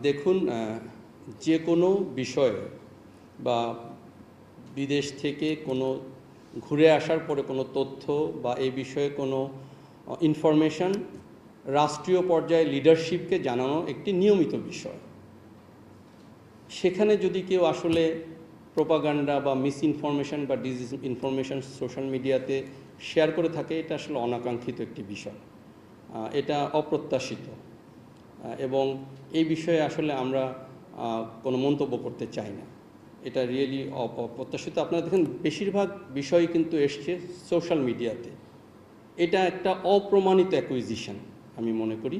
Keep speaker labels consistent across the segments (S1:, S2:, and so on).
S1: দেখুন, যে কোনো বিষয়ে বা বিদেশ থেকে কোনো ঘুরে আসার পরে কোনো তথ্য বা এই বিষয়ে কোনো ইনফরমেশন রাষ্ট্রীয় পর্যায়ে লিডারশিপকে জানানো একটি নিয়মিত বিষয়। সেখানে যদি কেউ আসলে প্রোপাগান্ডা বা মিস ইনফরমেশন বা ইনফরমেশন সোশ্যাল মিডিয়াতে শেয়ার করে থাকে, এটা আসলে অনাকাঙ্ক্ষিত একটি বিষয়, এটা অপ্রত্যাশিত, এবং এই বিষয়ে আসলে আমরা কোনো মন্তব্য করতে চাই না। এটা রিয়েলি অপ্রত্যাশিত। আপনারা দেখেন বেশিরভাগ বিষয় কিন্তু এসছে সোশ্যাল মিডিয়াতে। এটা একটা অপ্রমাণিত অ্যাকুইজিশন আমি মনে করি।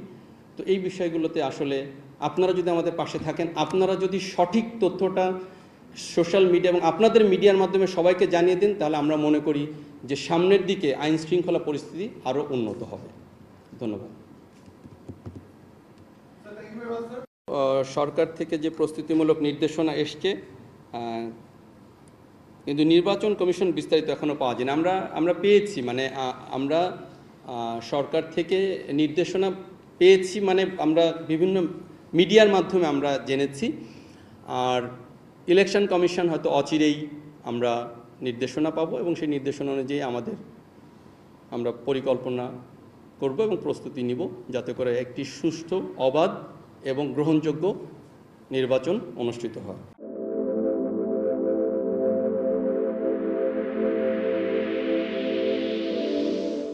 S1: তো এই বিষয়গুলোতে আসলে আপনারা যদি আমাদের পাশে থাকেন, আপনারা যদি সঠিক তথ্যটা সোশ্যাল মিডিয়া এবং আপনাদের মিডিয়ার মাধ্যমে সবাইকে জানিয়ে দিন, তাহলে আমরা মনে করি যে সামনের দিকে আইন শৃঙ্খলা পরিস্থিতি আরও উন্নত হবে। ধন্যবাদ। সরকার থেকে যে প্রস্তুতিমূলক নির্দেশনা এসছে, কিন্তু নির্বাচন কমিশন বিস্তারিত এখনও পাওয়া যায় না। আমরা পেয়েছি, মানে আমরা সরকার থেকে নির্দেশনা পেয়েছি, মানে আমরা বিভিন্ন মিডিয়ার মাধ্যমে আমরা জেনেছি। আর ইলেকশন কমিশন হয়তো অচিরেই আমরা নির্দেশনা পাবো, এবং সেই নির্দেশনা অনুযায়ী আমরা পরিকল্পনা করব এবং প্রস্তুতি নিব, যাতে করে একটি সুষ্ঠু, অবাধ এবং গ্রহণযোগ্য নির্বাচন অনুষ্ঠিত হয়।